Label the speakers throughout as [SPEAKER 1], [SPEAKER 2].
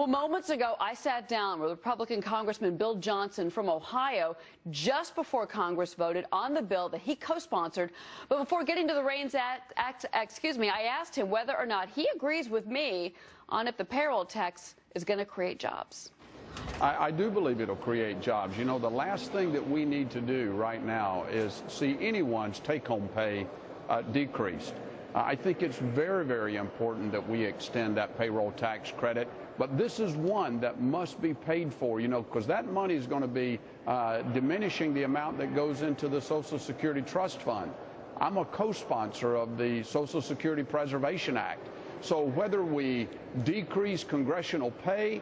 [SPEAKER 1] Moments ago, I sat down with Republican Congressman Bill Johnson from Ohio just before Congress voted on the bill that he co-sponsored. But before getting to the REINS Act, I asked him whether or not he agrees with me on if the payroll tax is going to create jobs.
[SPEAKER 2] I do believe it'll create jobs. You know, the last thing that we need to do right now is see anyone's take-home pay decreased. I think it's very, very important that we extend that payroll tax credit. But this is one that must be paid for, you know, because that money is going to be diminishing the amount that goes into the Social Security Trust Fund. I'm a co-sponsor of the Social Security Preservation Act. So whether we decrease congressional pay,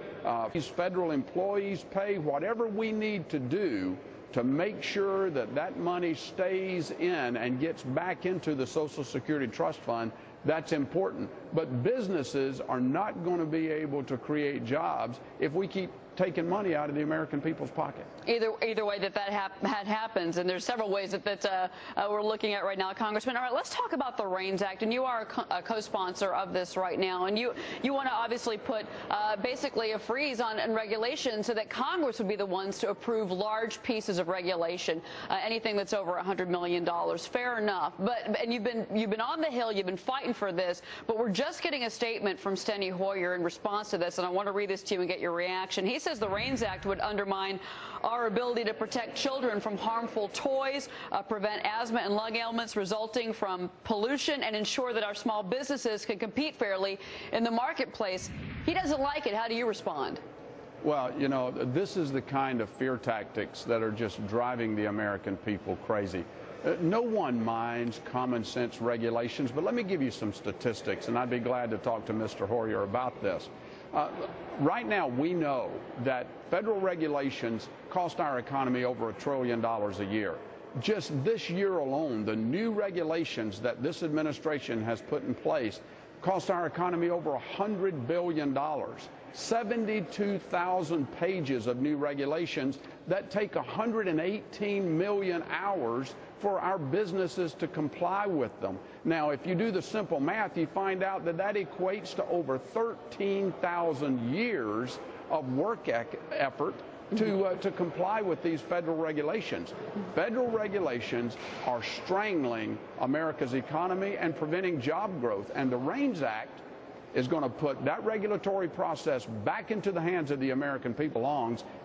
[SPEAKER 2] these federal employees' pay, whatever we need to do to make sure that that money stays in and gets back into the Social Security Trust Fund, that's important. But businesses are not going to be able to create jobs if we keep taking money out of the American people's pocket.
[SPEAKER 1] Either way that happens, and there's several ways that we're looking at right now, Congressman. All right, let's talk about the REINS Act, and you are a co-sponsor of this right now, and you want to obviously put basically a freeze on regulation so that Congress would be the ones to approve large pieces of regulation, anything that's over $100 million. Fair enough, and you've been on the Hill, you've been fighting for this, but we're just getting a statement from Steny Hoyer in response to this, and I want to read this to you and get your reaction. He says the REINS Act would undermine our ability to protect children from harmful toys, prevent asthma and lung ailments resulting from pollution, and ensure that our small businesses can compete fairly in the marketplace. He doesn't like it. How do you respond?
[SPEAKER 2] Well, you know, this is the kind of fear tactics that are just driving the American people crazy. No one minds common sense regulations, but let me give you some statistics, and I'd be glad to talk to Mr. Hoyer about this. Right now, we know that federal regulations cost our economy over $1 trillion a year. Just this year alone, the new regulations that this administration has put in place cost our economy over $100 billion. 72,000 pages of new regulations that take 118 million hours for our businesses to comply with them. Now, if you do the simple math, you find out that that equates to over 13,000 years of work effort to comply with these federal regulations. Federal regulations are strangling America's economy and preventing job growth, and the REINS Act is going to put that regulatory process back into the hands of the American people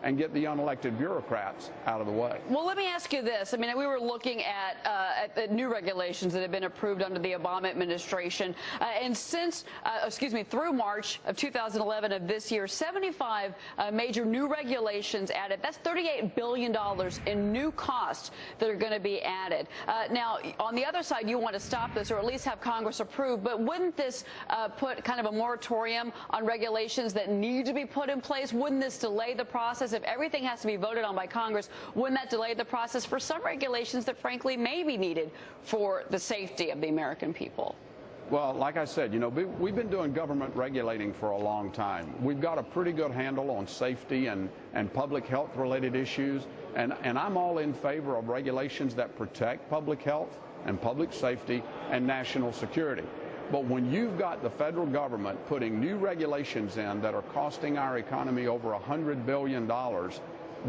[SPEAKER 2] and get the unelected bureaucrats out of the way.
[SPEAKER 1] Well, let me ask you this. I mean, we were looking at the new regulations that have been approved under the Obama administration. And since, through March of 2011 of this year, 75 major new regulations added. That's $38 billion in new costs that are going to be added. Now, on the other side, you want to stop this or at least have Congress approve. But wouldn't this put kind of a moratorium on regulations that need to be put in place? Wouldn't this delay the process? If everything has to be voted on by Congress, wouldn't that delay the process for some regulations that frankly may be needed for the safety of the American people?
[SPEAKER 2] Well, like I said, you know, we've been doing government regulating for a long time. We've got a pretty good handle on safety and public health related issues, and I'm all in favor of regulations that protect public health and public safety and national security. But when you've got the federal government putting new regulations in that are costing our economy over $100 billion,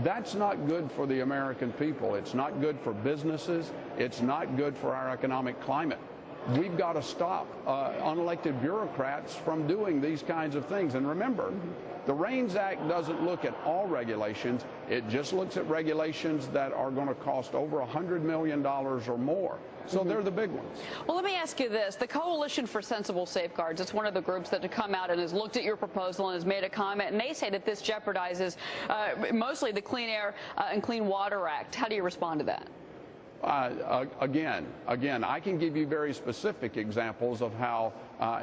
[SPEAKER 2] that's not good for the American people. It's not good for businesses. It's not good for our economic climate. We've got to stop unelected bureaucrats from doing these kinds of things. And remember, the REINS Act doesn't look at all regulations. It just looks at regulations that are going to cost over $100 million or more. So they're the big ones.
[SPEAKER 1] Well, let me ask you this. The Coalition for Sensible Safeguards, it's one of the groups that have come out and has looked at your proposal and has made a comment, and they say that this jeopardizes mostly the Clean Air and Clean Water Act. How do you respond to that?
[SPEAKER 2] Again, I can give you very specific examples of how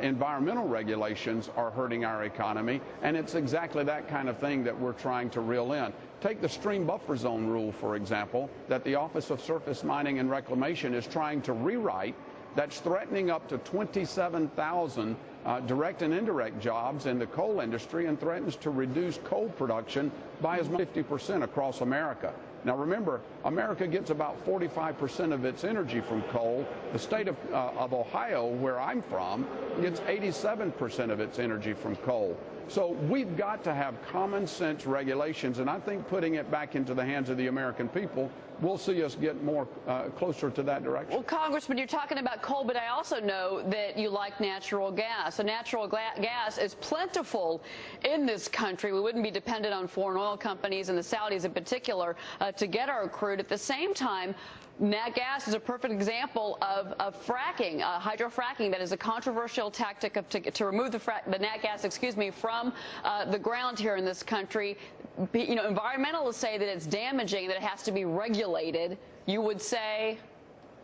[SPEAKER 2] environmental regulations are hurting our economy, and it's exactly that kind of thing that we're trying to reel in. Take the stream buffer zone rule, for example, that the Office of Surface Mining and Reclamation is trying to rewrite, that's threatening up to 27,000 direct and indirect jobs in the coal industry and threatens to reduce coal production by as much as 50% across America. Now remember, America gets about 45% of its energy from coal. The state of Ohio, where I'm from, gets 87% of its energy from coal. So we've got to have common sense regulations, and I think putting it back into the hands of the American people will see us get more closer to that direction.
[SPEAKER 1] Well, Congressman, you're talking about coal, but I also know that you like natural gas. So natural gas is plentiful in this country. We wouldn't be dependent on foreign oil companies and the Saudis in particular to get our crude. At the same time, nat gas is a perfect example of fracking, hydrofracking. That is a controversial tactic to remove the nat gas, from the ground here in this country. You know, environmentalists say that it's damaging, that it has to be regulated. You would say?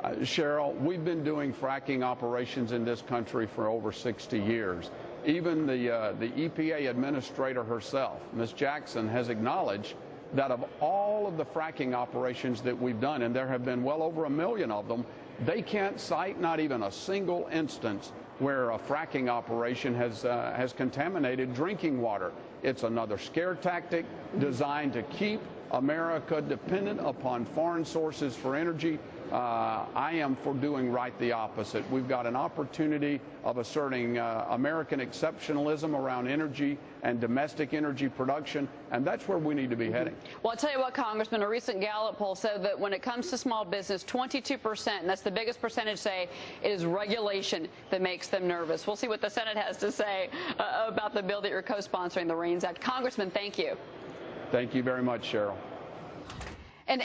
[SPEAKER 2] Cheryl, we've been doing fracking operations in this country for over 60 years. Even the EPA administrator herself, Ms. Jackson, has acknowledged that of all of the fracking operations that we've done, and there have been well over 1 million of them, they can't cite not even a single instance where a fracking operation has contaminated drinking water. It's another scare tactic designed to keep America dependent upon foreign sources for energy. I am for doing right the opposite. We've got an opportunity of asserting American exceptionalism around energy and domestic energy production, and that's where we need to be heading.
[SPEAKER 1] Well, I'll tell you what, Congressman, a recent Gallup poll said that when it comes to small business, 22%, and that's the biggest percentage, say it is regulation that makes them nervous. We'll see what the Senate has to say about the bill that you're co-sponsoring, the RAINS Act. Congressman, thank you.
[SPEAKER 2] Thank you very much, Cheryl.